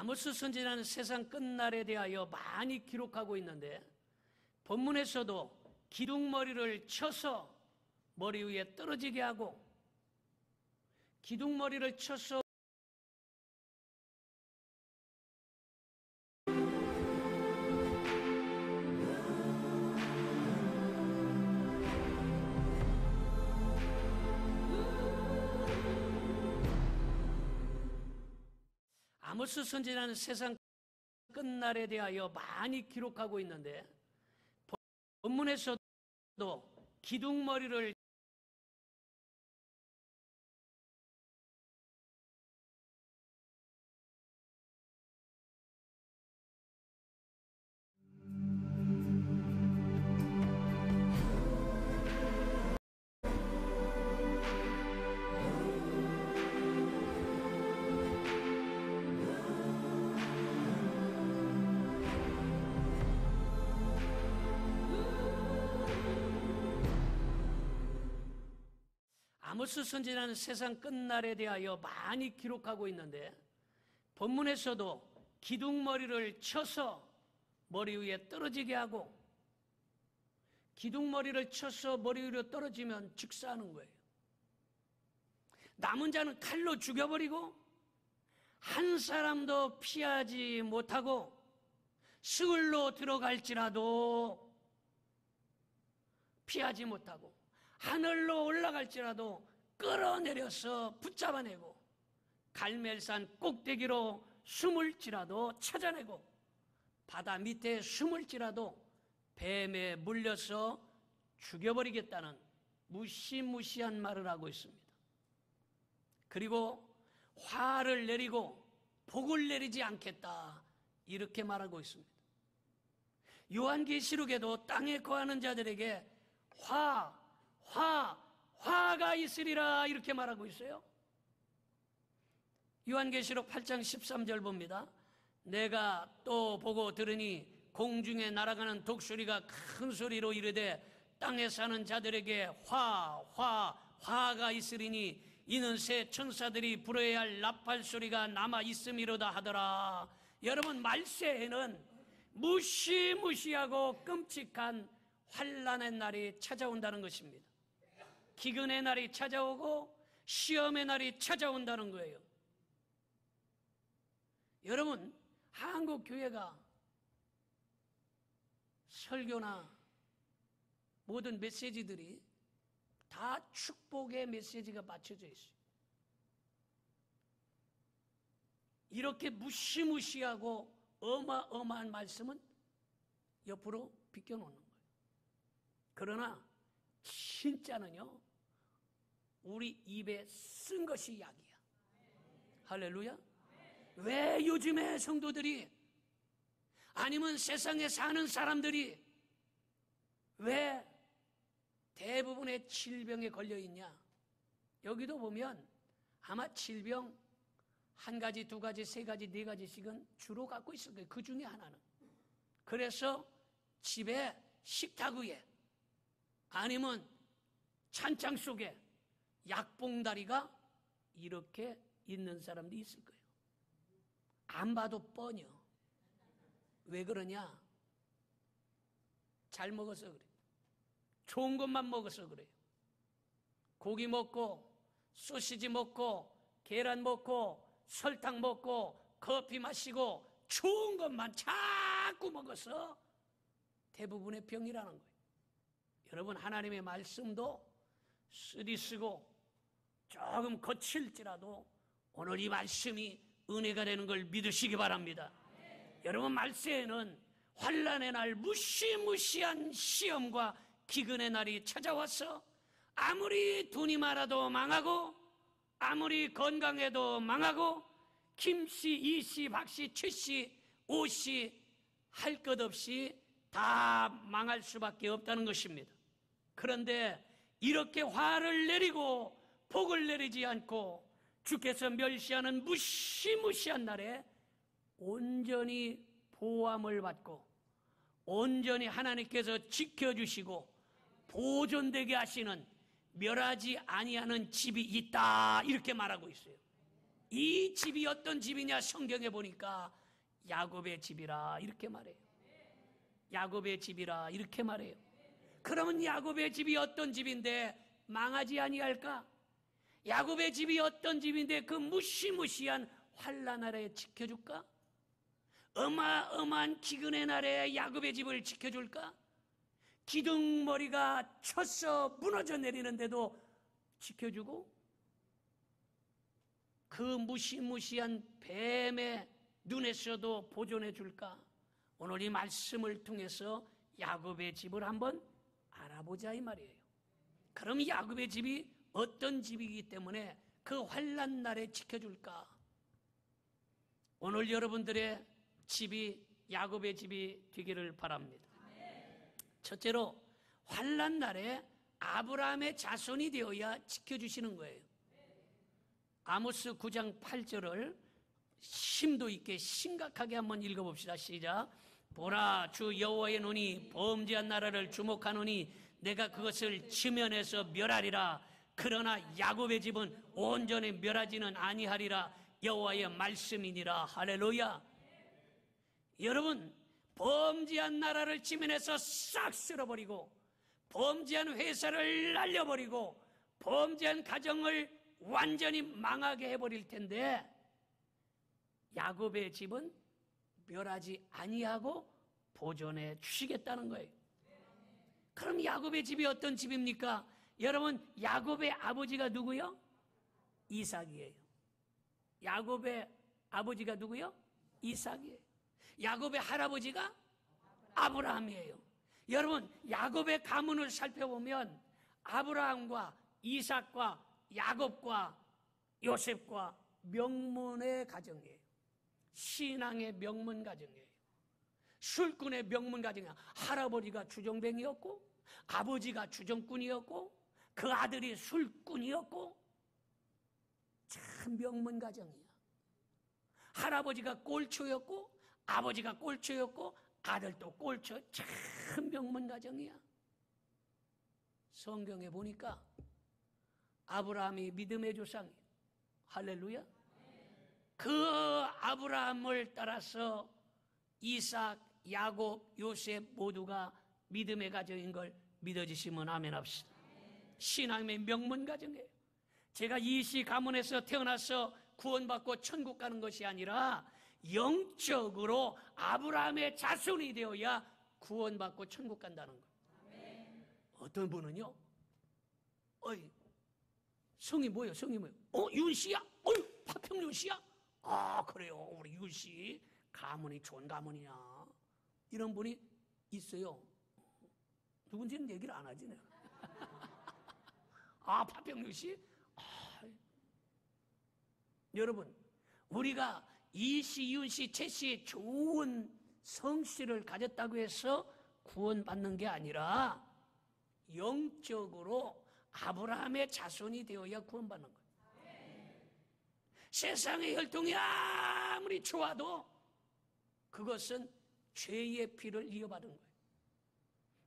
아모스 선지자는 세상 끝날에 대하여 많이 기록하고 있는데, 본문에서도 기둥머리를 쳐서 머리 위에 떨어지게 하고, 기둥머리를 쳐서 아모스 선지자는 세상 끝날에 대하여 많이 기록하고 있는데, 본문에서도 기둥머리를 아모스 선지자는 세상 끝날에 대하여 많이 기록하고 있는데, 본문에서도 기둥머리를 쳐서 머리 위에 떨어지게 하고, 기둥머리를 쳐서 머리 위로 떨어지면 즉사하는 거예요. 남은 자는 칼로 죽여버리고 한 사람도 피하지 못하고 스글로 들어갈지라도 피하지 못하고 하늘로 올라갈지라도 끌어내려서 붙잡아내고 갈멜산 꼭대기로 숨을지라도 찾아내고 바다 밑에 숨을지라도 뱀에 물려서 죽여버리겠다는 무시무시한 말을 하고 있습니다. 그리고 화를 내리고 복을 내리지 않겠다, 이렇게 말하고 있습니다. 요한계시록에도 땅에 거하는 자들에게 화가 있으리라, 이렇게 말하고 있어요. 요한계시록 8장 13절 봅니다. 내가 또 보고 들으니 공중에 날아가는 독수리가 큰 소리로 이르되 땅에 사는 자들에게 화가 있으리니 이는 새 천사들이 불어야 할 나팔 소리가 남아 있음이로다 하더라. 여러분, 말세에는 무시무시하고 끔찍한 환난의 날이 찾아온다는 것입니다. 기근의 날이 찾아오고 시험의 날이 찾아온다는 거예요. 여러분, 한국 교회가 설교나 모든 메시지들이 다 축복의 메시지가 받쳐져 있어요. 이렇게 무시무시하고 어마어마한 말씀은 옆으로 비껴놓는 거예요. 그러나 진짜는요, 우리 입에 쓴 것이 약이야. 할렐루야. 왜 요즘에 성도들이, 아니면 세상에 사는 사람들이 왜 대부분의 질병에 걸려 있냐? 여기도 보면 아마 질병 한 가지, 두 가지, 세 가지, 네 가지씩은 주로 갖고 있을 거예요. 그 중에 하나는. 그래서 집에 식탁 위에 아니면 찬장 속에 약봉다리가 이렇게 있는 사람도 있을 거예요. 안 봐도 뻔해요. 왜 그러냐? 잘 먹어서 그래요. 좋은 것만 먹어서 그래요. 고기 먹고 소시지 먹고 계란 먹고 설탕 먹고 커피 마시고 좋은 것만 자꾸 먹어서 대부분의 병이라는 거예요. 여러분, 하나님의 말씀도 쓰디쓰고 조금 거칠지라도 오늘 이 말씀이 은혜가 되는 걸 믿으시기 바랍니다. 여러분, 말세에는 환난의 날, 무시무시한 시험과 기근의 날이 찾아와서 아무리 돈이 많아도 망하고 아무리 건강해도 망하고 김씨, 이씨, 박씨, 최씨, 오씨 할 것 없이 다 망할 수밖에 없다는 것입니다. 그런데 이렇게 화를 내리고 복을 내리지 않고 주께서 멸시하는 무시무시한 날에 온전히 보호함을 받고 온전히 하나님께서 지켜주시고 보존되게 하시는 멸하지 아니하는 집이 있다, 이렇게 말하고 있어요. 이 집이 어떤 집이냐? 성경에 보니까 야곱의 집이라 이렇게 말해요. 야곱의 집이라 이렇게 말해요. 그러면 야곱의 집이 어떤 집인데 망하지 아니할까? 야곱의 집이 어떤 집인데 그 무시무시한 환난 아래 지켜줄까? 어마어마한 기근의 날에 야곱의 집을 지켜줄까? 기둥머리가 쳐서 무너져 내리는데도 지켜주고, 그 무시무시한 뱀의 눈에서도 보존해 줄까? 오늘 이 말씀을 통해서 야곱의 집을 한번 알아보자 이 말이에요. 그럼 야곱의 집이 어떤 집이기 때문에 그 환난 날에 지켜줄까? 오늘 여러분들의 집이 야곱의 집이 되기를 바랍니다. 첫째로, 환난 날에 아브라함의 자손이 되어야 지켜주시는 거예요. 아모스 9장 8절을 심도 있게 심각하게 한번 읽어봅시다. 시작. 보라, 주 여호와의 눈이 범죄한 나라를 주목하노니 내가 그것을 지면에서 멸하리라. 그러나 야곱의 집은 온전히 멸하지는 아니하리라. 여호와의 말씀이니라. 할렐루야. 여러분, 범죄한 나라를 지면에서 싹 쓸어버리고, 범죄한 회사를 날려버리고, 범죄한 가정을 완전히 망하게 해버릴 텐데, 야곱의 집은 멸하지 아니하고 보존해 주시겠다는 거예요. 그럼 야곱의 집이 어떤 집입니까? 여러분, 야곱의 아버지가 누구요? 이삭이에요. 야곱의 아버지가 누구요? 이삭이에요. 야곱의 할아버지가 아브라함이에요. 여러분, 야곱의 가문을 살펴보면 아브라함과 이삭과 야곱과 요셉과 명문의 가정이에요. 신앙의 명문 가정이에요. 술꾼의 명문 가정이에요. 할아버지가 주정뱅이였고, 아버지가 주정꾼이었고, 그 아들이 술꾼이었고, 참 명문 가정이야. 할아버지가 꼴초였고, 아버지가 꼴초였고, 아들도 꼴초. 참 명문 가정이야. 성경에 보니까 아브라함이 믿음의 조상이에요. 할렐루야. 그 아브라함을 따라서 이삭, 야곱, 요셉 모두가 믿음의 가정인 걸 믿어주시면 아멘 합시다. 신앙의 명문 가정이에요. 제가 이시 가문에서 태어나서 구원받고 천국 가는 것이 아니라 영적으로 아브라함의 자손이 되어야 구원받고 천국 간다는 거예요. 어떤 분은요, 어이, 성이 뭐예요? 성이 뭐예요? 윤씨야? 파평 윤씨야? 아, 그래요. 우리 윤씨 가문이 좋은 가문이야. 이런 분이 있어요. 누군지는 얘기를 안 하지 내가. 아, 파평 윤씨? 여러분, 우리가 이씨, 윤씨, 채씨 좋은 성씨를 가졌다고 해서 구원받는 게 아니라 영적으로 아브라함의 자손이 되어야 구원받는 거예요. 세상의 혈통이 아무리 좋아도 그것은 죄의 피를 이어받은 거예요.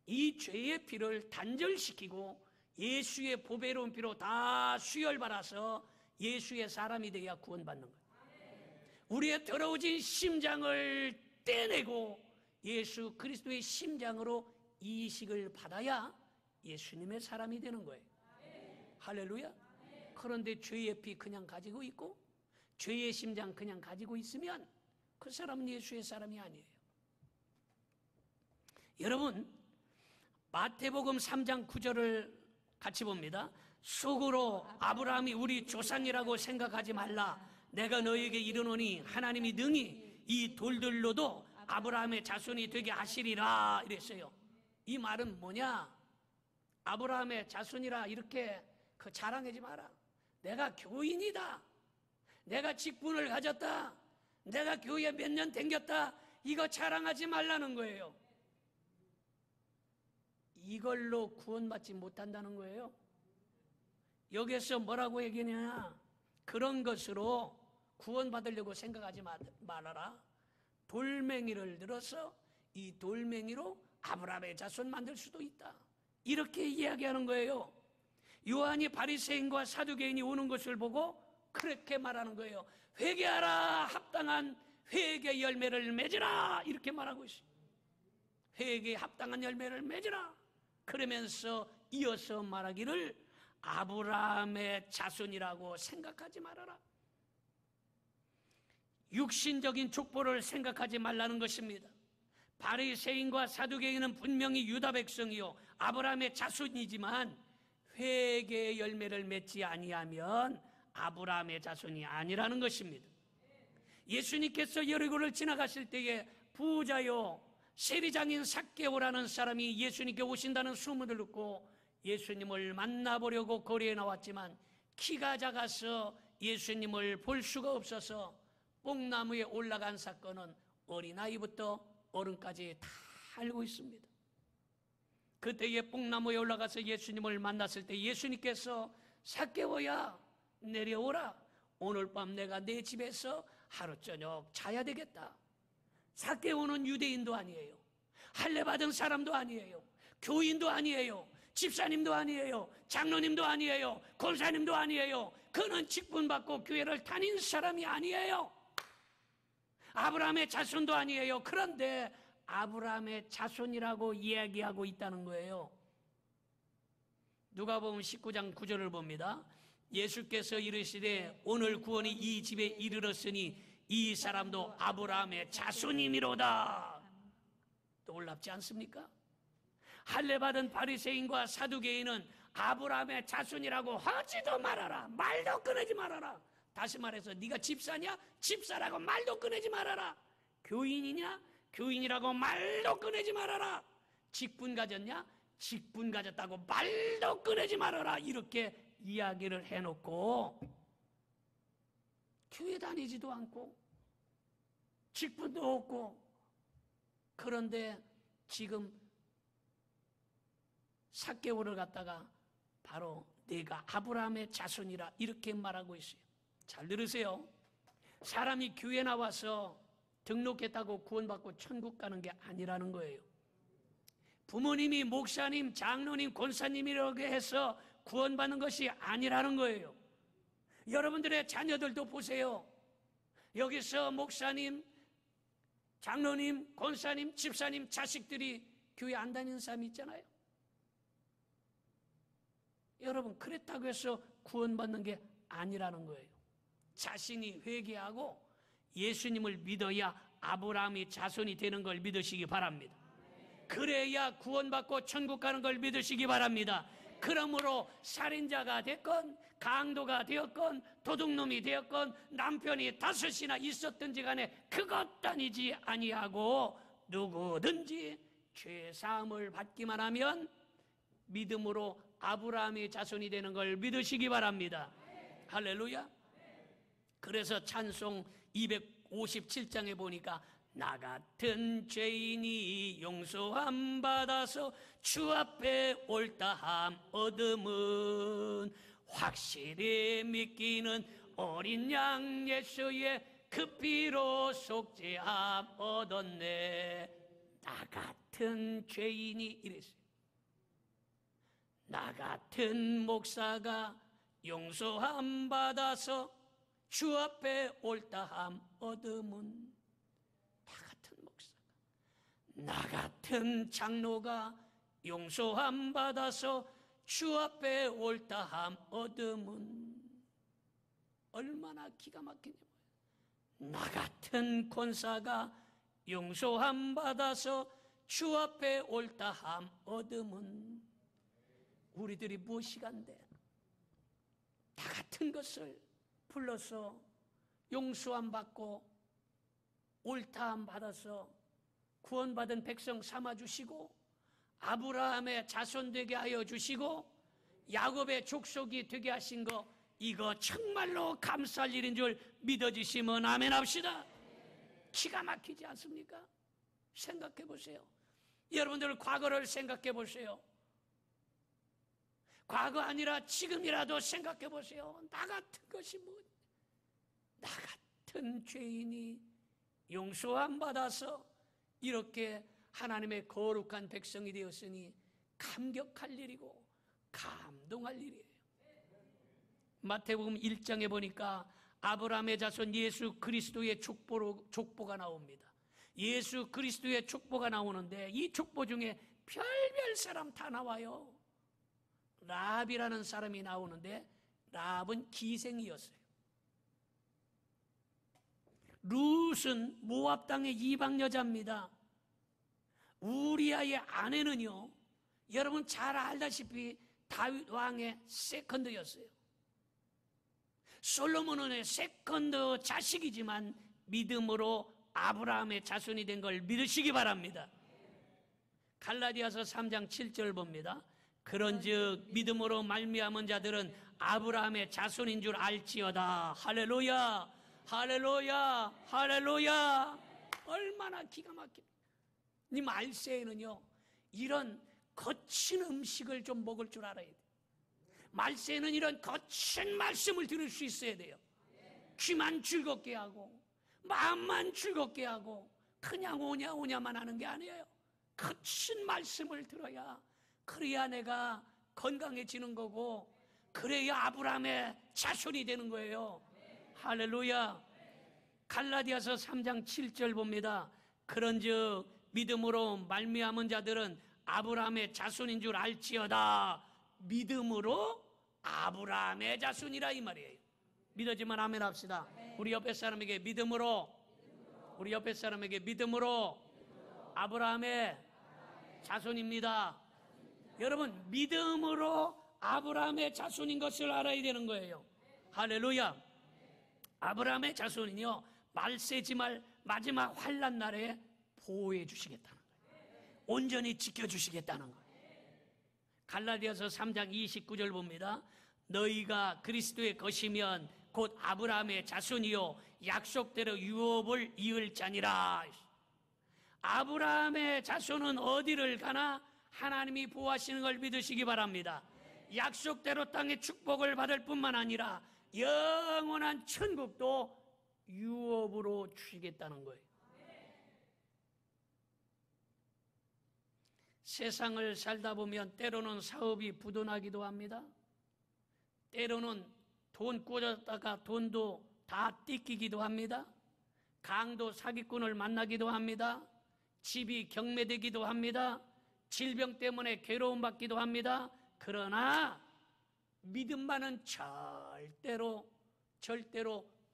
이 죄의 피를 단절시키고 예수의 보배로운 피로 다 수혈받아서 예수의 사람이 되어야 구원받는 거예요. 우리의 더러워진 심장을 떼내고 예수 그리스도의 심장으로 이식을 받아야 예수님의 사람이 되는 거예요. 할렐루야. 그런데 죄의 피 그냥 가지고 있고 죄의 심장 그냥 가지고 있으면 그 사람은 예수의 사람이 아니에요. 여러분, 마태복음 3장 9절을 같이 봅니다. 속으로 아브라함이 우리 조상이라고 생각하지 말라. 내가 너에게 이르노니 하나님이 능히 이 돌들로도 아브라함의 자손이 되게 하시리라 이랬어요. 이 말은 뭐냐? 아브라함의 자손이라 이렇게 자랑하지 마라. 내가 교인이다. 내가 직분을 가졌다. 내가 교회 몇 년 댕겼다. 이거 자랑하지 말라는 거예요. 이걸로 구원받지 못한다는 거예요. 여기서 뭐라고 얘기하냐? 그런 것으로 구원받으려고 생각하지 말아라. 돌멩이를 들어서 이 돌멩이로 아브라함의 자손 만들 수도 있다. 이렇게 이야기하는 거예요. 요한이 바리새인과 사두개인이 오는 것을 보고 그렇게 말하는 거예요. 회개하라, 합당한 회개 열매를 맺으라, 이렇게 말하고 있어요. 회개에 합당한 열매를 맺으라. 그러면서 이어서 말하기를 아브라함의 자손이라고 생각하지 말아라. 육신적인 족보를 생각하지 말라는 것입니다. 바리새인과 사두개인은 분명히 유다 백성이요 아브라함의 자손이지만 회개의 열매를 맺지 아니하면 아브라함의 자손이 아니라는 것입니다. 예수님께서 여리고를 지나가실 때에 부자요 세리장인 삭개오라는 사람이 예수님께 오신다는 소문을 듣고 예수님을 만나보려고 거리에 나왔지만 키가 작아서 예수님을 볼 수가 없어서 뽕나무에 올라간 사건은 어린아이부터 어른까지 다 알고 있습니다. 그때에 뽕나무에 올라가서 예수님을 만났을 때 예수님께서 삭개오야 내려오라, 오늘 밤 내가 내 집에서 하루 저녁 자야 되겠다. 삭개오는 유대인도 아니에요, 할례 받은 사람도 아니에요, 교인도 아니에요, 집사님도 아니에요, 장로님도 아니에요, 권사님도 아니에요. 그는 직분받고 교회를 다닌 사람이 아니에요. 아브라함의 자손도 아니에요. 그런데 아브라함의 자손이라고 이야기하고 있다는 거예요. 누가복음 19장 9절을 봅니다. 예수께서 이르시되 오늘 구원이 이 집에 이르렀으니 이 사람도 아브라함의 자손이미로다. 놀랍지 않습니까? 할례 받은 바리새인과 사두개인은 아브라함의 자손이라고 하지도 말아라, 말도 꺼내지 말아라. 다시 말해서 네가 집사냐? 집사라고 말도 꺼내지 말아라. 교인이냐? 교인이라고 말도 꺼내지 말아라. 직분 가졌냐? 직분 가졌다고 말도 꺼내지 말아라. 이렇게 이야기를 해놓고 교회 다니지도 않고 직분도 없고, 그런데 지금 삭개오를 갖다가 바로 내가 아브라함의 자손이라 이렇게 말하고 있어요. 잘 들으세요. 사람이 교회 나와서 등록했다고 구원받고 천국 가는 게 아니라는 거예요. 부모님이 목사님, 장로님, 권사님이라고 해서 구원받는 것이 아니라는 거예요. 여러분들의 자녀들도 보세요. 여기서 목사님, 장로님, 권사님, 집사님 자식들이 교회 안 다니는 사람이 있잖아요. 여러분, 그랬다고 해서 구원받는 게 아니라는 거예요. 자신이 회개하고 예수님을 믿어야 아브라함이 자손이 되는 걸 믿으시기 바랍니다. 그래야 구원받고 천국 가는 걸 믿으시기 바랍니다. 그러므로 살인자가 됐건 강도가 되었건 도둑놈이 되었건 남편이 5이나 있었든지 간에 그것 다니지 아니하고 누구든지 죄사함을 받기만 하면 믿음으로 아브라함의 자손이 되는 걸 믿으시기 바랍니다. 할렐루야. 그래서 찬송 257장에 보니까 나 같은 죄인이 용서함 받아서 주 앞에 옳다함 얻음은 확실히 믿기는 어린 양 예수의 그 피로 속죄함 얻었네. 나 같은 죄인이 이랬어요. 나 같은 목사가 용서함 받아서 주 앞에 옳다함 얻음은, 나 같은 목사가, 나 같은 장로가 용서함 받아서 주 앞에 옳다함 얻음은 얼마나 기가 막히냐고요. 나 같은 권사가 용서함 받아서 주 앞에 옳다함 얻음은, 우리들이 무엇이간데 나 같은 것을 불러서 용서함 받고 옳다함 받아서 구원받은 백성 삼아주시고 아브라함의 자손 되게 하여 주시고 야곱의 족속이 되게 하신 거, 이거 정말로 감사할 일인 줄 믿어주시면 아멘 합시다. 기가 막히지 않습니까? 생각해 보세요. 여러분들 과거를 생각해 보세요. 과거 아니라 지금이라도 생각해 보세요. 나 같은 것이 뭐, 나 같은 죄인이 용서함 받아서 이렇게 하나님의 거룩한 백성이 되었으니 감격할 일이고 감동할 일이에요. 마태복음 1장에 보니까 아브라함의 자손 예수 그리스도의 족보가 나옵니다. 예수 그리스도의 족보가 나오는데 이 족보 중에 별별 사람 다 나와요. 라합이라는 사람이 나오는데 라합은 기생이었어요. 룻은 모압 땅의 이방 여자입니다. 우리아의 아내는요, 여러분 잘 알다시피 다윗 왕의 세컨드였어요. 솔로몬의 세컨드 자식이지만 믿음으로 아브라함의 자손이 된 걸 믿으시기 바랍니다. 갈라디아서 3장 7절 봅니다. 그런즉 믿음으로 말미암은 자들은 아브라함의 자손인 줄 알지어다. 할렐루야, 할렐루야, 할렐루야. 얼마나 기가 막힙니다. 이 말세에는요, 이런 거친 음식을 좀 먹을 줄 알아야 돼요. 말세에는 이런 거친 말씀을 들을 수 있어야 돼요. 귀만 즐겁게 하고 마음만 즐겁게 하고 그냥 오냐만 하는 게 아니에요. 거친 말씀을 들어야, 그래야 내가 건강해지는 거고, 그래야 아브라함의 자손이 되는 거예요. 할렐루야. 갈라디아서 3장 7절 봅니다. 그런즉 믿음으로 말미암은 자들은 아브라함의 자손인 줄 알지어다. 믿음으로 아브라함의 자손이라 이 말이에요. 믿어지면 아멘 합시다. 우리 옆에 사람에게 믿음으로, 우리 옆에 사람에게 믿음으로 아브라함의 자손입니다. 여러분, 믿음으로 아브라함의 자손인 것을 알아야 되는 거예요. 할렐루야. 아브라함의 자손은요, 말세지말 마지막 환난 날에 보호해 주시겠다는 거예요. 온전히 지켜주시겠다는 거예요. 갈라디아서 3장 29절 봅니다. 너희가 그리스도의 것이면 곧 아브라함의 자손이요 약속대로 유업을 이을 자니라. 아브라함의 자손은 어디를 가나 하나님이 보호하시는 걸 믿으시기 바랍니다. 약속대로 땅의 축복을 받을 뿐만 아니라 영원한 천국도 유업으로 주시겠다는 거예요. 세상을 살다 보면 때로는 사업이 부도나기도 합니다. 때로는 돈 꿔줬다가 돈도 다 띠끼기도 합니다. 강도 사기꾼을 만나기도 합니다. 집이 경매되기도 합니다. 질병 때문에 괴로움받기도 합니다. 그러나 믿음만은 절대로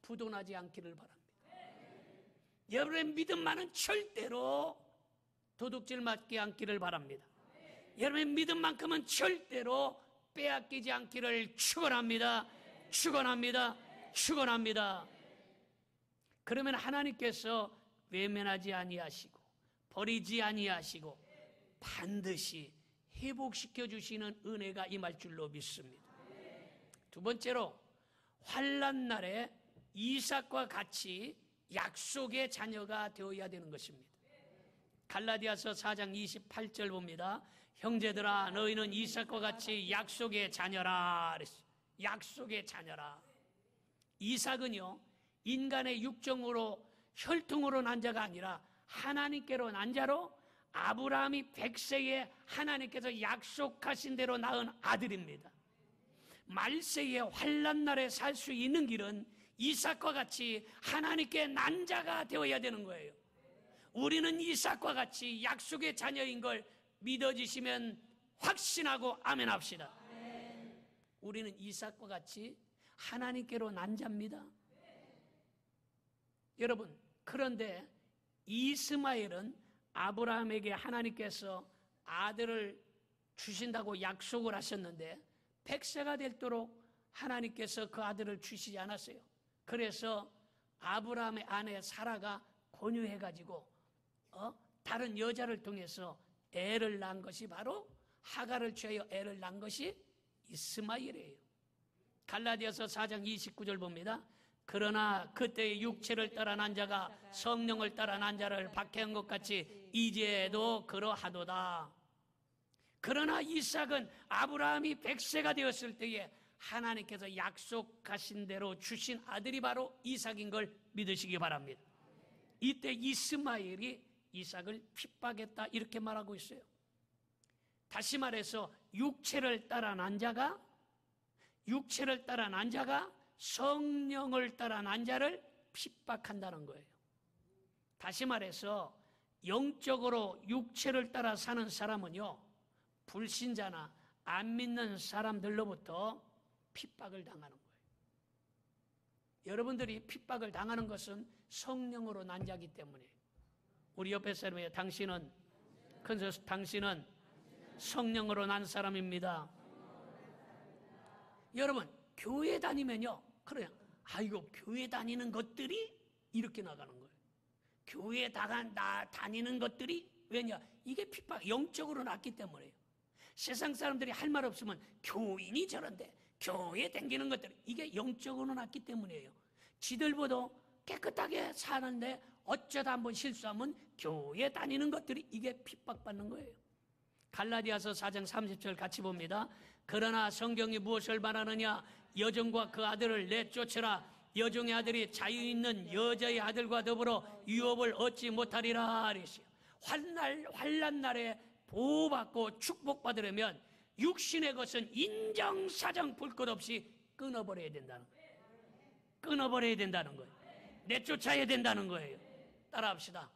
부도나지 않기를 바랍니다. 여러분의 믿음만은 절대로 도둑질 맞지 않기를 바랍니다. 여러분의 믿음만큼은 절대로 빼앗기지 않기를 축원합니다. 축원합니다. 축원합니다. 그러면 하나님께서 외면하지 아니하시고 버리지 아니하시고 반드시 회복시켜 주시는 은혜가 임할 줄로 믿습니다. 두 번째로, 환난 날에 이삭과 같이 약속의 자녀가 되어야 되는 것입니다. 갈라디아서 4장 28절 봅니다. 형제들아, 너희는 이삭과 같이 약속의 자녀라. 약속의 자녀라. 이삭은요, 인간의 육정으로 혈통으로 난 자가 아니라 하나님께로 난 자로 아브라함이 100세에 하나님께서 약속하신 대로 낳은 아들입니다. 말세의 환난 날에 살 수 있는 길은 이삭과 같이 하나님께 난 자가 되어야 되는 거예요. 우리는 이삭과 같이 약속의 자녀인 걸 믿어지시면 확신하고 아멘 합시다. 우리는 이삭과 같이 하나님께로 난 자입니다. 여러분, 그런데 이스마엘은 아브라함에게 하나님께서 아들을 주신다고 약속을 하셨는데 100세가 될도록 하나님께서 그 아들을 주시지 않았어요. 그래서 아브라함의 아내 사라가 권유해가지고 다른 여자를 통해서 애를 낳은 것이 바로, 하갈을 취하여 애를 낳은 것이 이스마엘이에요. 갈라디아서 4장 29절 봅니다. 그러나 그때의 육체를 따라 난 자가 성령을 따라 난 자를 박해한 것 같이 이제도 그러하도다. 그러나 이삭은 아브라함이 100세가 되었을 때에 하나님께서 약속하신 대로 주신 아들이 바로 이삭인 걸 믿으시기 바랍니다. 이때 이스마엘이 이삭을 핍박했다 이렇게 말하고 있어요. 다시 말해서 육체를 따라 난 자가 육체를 따라 난 자가 성령을 따라 난 자를 핍박한다는 거예요. 다시 말해서 영적으로 육체를 따라 사는 사람은요, 불신자나 안 믿는 사람들로부터 핍박을 당하는 거예요. 여러분들이 핍박을 당하는 것은 성령으로 난 자이기 때문에. 우리 옆에 사람이에요. 당신은 성령으로 난 사람입니다. 여러분, 교회 다니면요, 그래요. 아이고, 교회 다니는 것들이 이렇게 나가는 거예요. 교회 다니는 것들이, 왜냐? 이게 핍박, 영적으로 났기 때문에요. 세상 사람들이 할 말 없으면 교인이 저런데, 교회 다니는 것들이, 이게 영적으로 났기 때문이에요. 지들보다 깨끗하게 사는데 어쩌다 한번 실수하면 교회 다니는 것들이 이게 핍박받는 거예요. 갈라디아서 4장 30절 같이 봅니다. 그러나 성경이 무엇을 말하느냐? 여종과 그 아들을 내쫓으라. 여종의 아들이 자유 있는 여자의 아들과 더불어 유업을 얻지 못하리라 그랬어요. 환난 날에 보호받고 축복받으려면 육신의 것은 인정사정 볼 것 없이 끊어버려야 된다는 거예요. 끊어버려야 된다는 거예요. 내쫓아야 된다는 거예요. 따라합시다.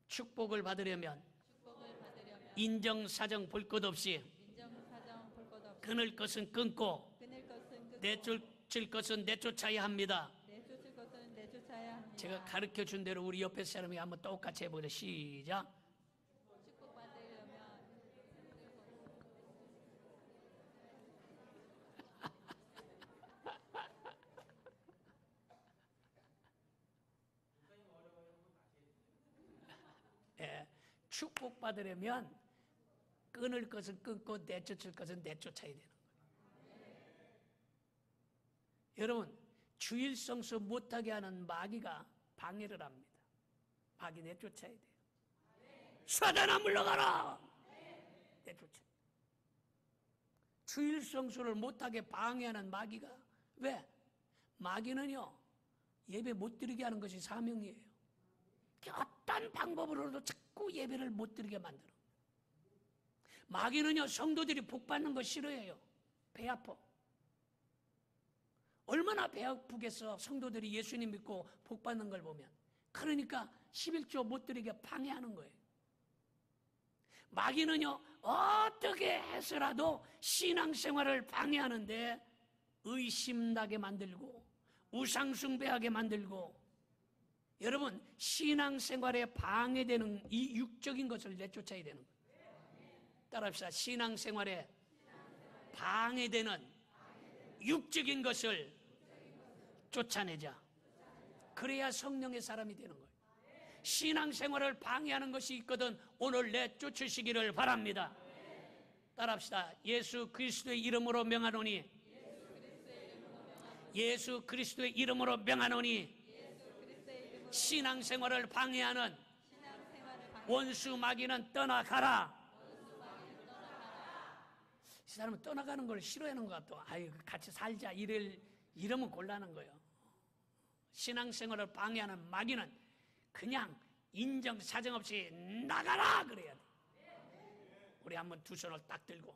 축복을 받으려면 인정사정 볼 것 없이 끊을 것은 끊고 내쫓을 것은 내쫓아야 합니다. 제가 가르쳐 준 대로 우리 옆에 사람이 한번 똑같이 해보자. 시작. 예, 축복받으려면 끊을 것은 끊고 내쫓을 것은 내쫓아야 되는 거예요. 여러분, 주일 성수 못하게 하는 마귀가 방해를 합니다. 마귀 내쫓아야 돼요. 사단아 물러가라! 내쫓아. 주일 성수를 못하게 방해하는 마귀가, 왜? 마귀는요, 예배 못 드리게 하는 것이 사명이에요. 어떤 방법으로도 자꾸 예배를 못 드리게 만들어. 마귀는요, 성도들이 복 받는 거 싫어해요. 배 아파. 얼마나 배 아프겠어, 성도들이 예수님 믿고 복 받는 걸 보면. 그러니까 11조 못 드리게 방해하는 거예요. 마귀는요, 어떻게 해서라도 신앙생활을 방해하는데 의심나게 만들고 우상숭배하게 만들고. 여러분, 신앙생활에 방해되는 이 육적인 것을 내쫓아야 되는 거예요. 따라합시다. 신앙생활에 방해되는 육적인 것을 쫓아내자. 그래야 성령의 사람이 되는 거예요. 신앙생활을 방해하는 것이 있거든 오늘 내쫓으시기를 바랍니다. 따라합시다. 예수 그리스도의 이름으로 명하노니, 예수 그리스도의 이름으로 명하노니, 신앙생활을 방해하는 원수 마귀는 떠나가라. 이 사람은 떠나가는 걸 싫어하는 것 같아. 아유, 같이 살자 이러면 곤란한 거예요. 신앙생활을 방해하는 마귀는 그냥 인정 사정 없이 나가라 그래야 돼. 우리 한번 두 손을 딱 들고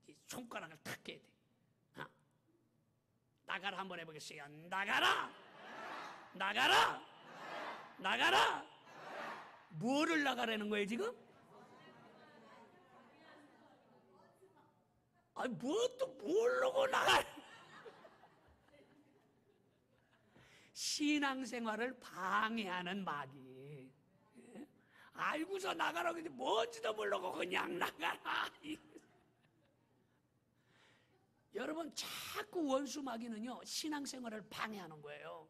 이 손가락을 탁 해야 돼. 나가라 한번 해보겠어요. 나가라, 나가라, 나가라. 뭐를 나가라는 거예요 지금? 아니 뭐 또 모르고 나가. 신앙생활을 방해하는 마귀. 알고서 나가라고 했는데 뭔지도 모르고 그냥 나가라. 여러분, 자꾸 원수 마귀는요 신앙생활을 방해하는 거예요.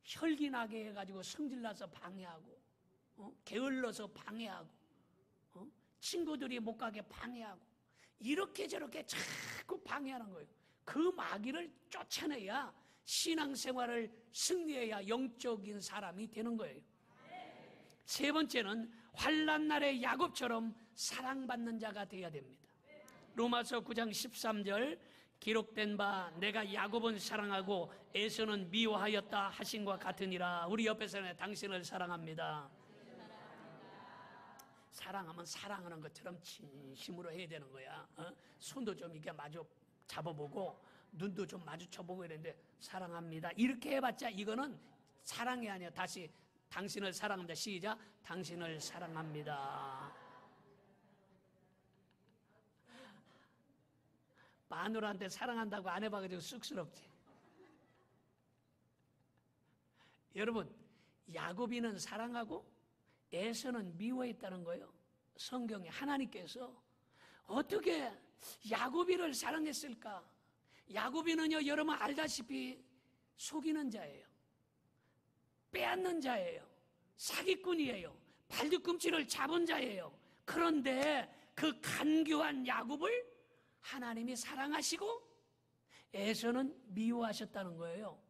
혈기나게 해가지고 성질나서 방해하고, 게을러서 방해하고, 친구들이 못 가게 방해하고, 이렇게 저렇게 자꾸 방해하는 거예요. 그 마귀를 쫓아내야 신앙생활을 승리해야 영적인 사람이 되는 거예요. 세 번째는 환난 날의 야곱처럼 사랑받는 자가 되어야 됩니다. 로마서 9장 13절 기록된 바 내가 야곱은 사랑하고 에서는 미워하였다 하신과 같으니라. 우리 옆에서는 당신을 사랑합니다. 사랑하면 사랑하는 것처럼 진심으로 해야 되는 거야. 손도 좀 이렇게 마주 잡아보고 눈도 좀 마주쳐보고 이랬는데 사랑합니다 이렇게 해봤자 이거는 사랑이 아니야. 다시 당신을 사랑합니다. 시작. 당신을 사랑합니다. 마누라한테 사랑한다고 안 해봐가지고 쑥스럽지. 여러분, 야곱이는 사랑하고 에서는 미워했다는 거예요. 성경에 하나님께서 어떻게 야곱이를 사랑했을까? 야곱이는요, 여러분 알다시피 속이는 자예요. 빼앗는 자예요. 사기꾼이에요. 발뒤꿈치를 잡은 자예요. 그런데 그 간교한 야곱을 하나님이 사랑하시고 에서는 미워하셨다는 거예요.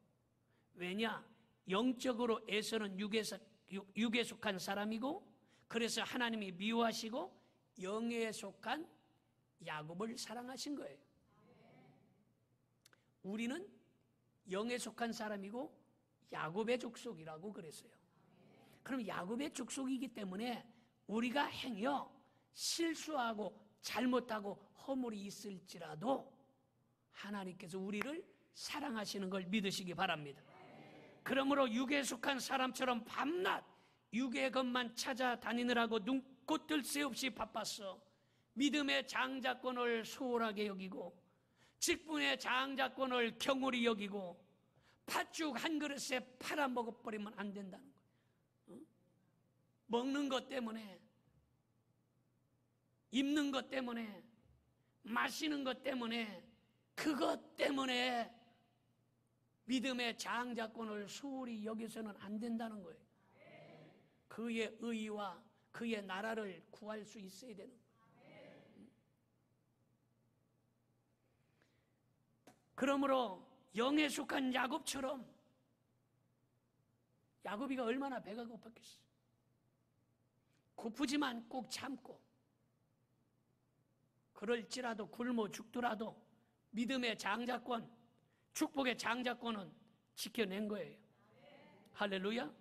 왜냐? 영적으로 에서는 육에 속한 사람이고, 그래서 하나님이 미워하시고 영에 속한 야곱을 사랑하신 거예요. 우리는 영에 속한 사람이고 야곱의 족속이라고 그랬어요. 그럼 야곱의 족속이기 때문에 우리가 행여 실수하고 잘못하고 허물이 있을지라도 하나님께서 우리를 사랑하시는 걸 믿으시기 바랍니다. 그러므로 육에 속한 사람처럼 밤낮 육의 것만 찾아다니느라고 눈꽃 뜰 새 없이 바빴어. 믿음의 장자권을 소홀하게 여기고 직분의 장자권을 경홀히 여기고 팥죽 한 그릇에 팔아먹어버리면 안 된다는 거예요. 먹는 것 때문에, 입는 것 때문에, 마시는 것 때문에, 그것 때문에 믿음의 장자권을 소홀히 여기서는 안 된다는 거예요. 그의 의와 그의 나라를 구할 수 있어야 되는 거예요. 그러므로 영에 속한 야곱처럼, 야곱이가 얼마나 배가 고팠겠어. 고프지만 꼭 참고, 그럴지라도 굶어 죽더라도 믿음의 장자권, 축복의 장자권은 지켜낸 거예요. 할렐루야.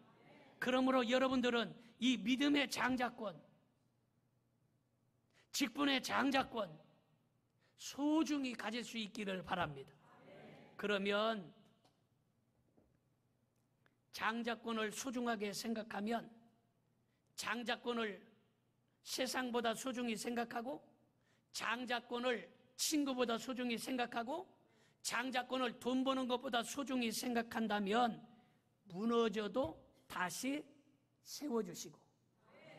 그러므로 여러분들은 이 믿음의 장자권, 직분의 장자권 소중히 가질 수 있기를 바랍니다. 그러면 장자권을 소중하게 생각하면 장자권을 세상보다 소중히 생각하고 장자권을 친구보다 소중히 생각하고 장자권을 돈 버는 것보다 소중히 생각한다면 무너져도 다시 세워주시고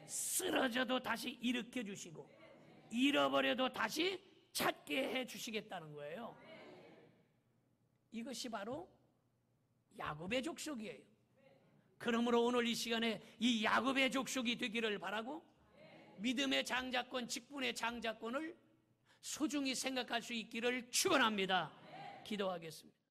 쓰러져도 다시 일으켜주시고 잃어버려도 다시 찾게 해주시겠다는 거예요. 이것이 바로 야곱의 족속이에요. 그러므로 오늘 이 시간에 이 야곱의 족속이 되기를 바라고 믿음의 장자권, 직분의 장자권을 소중히 생각할 수 있기를 축원합니다. 기도하겠습니다.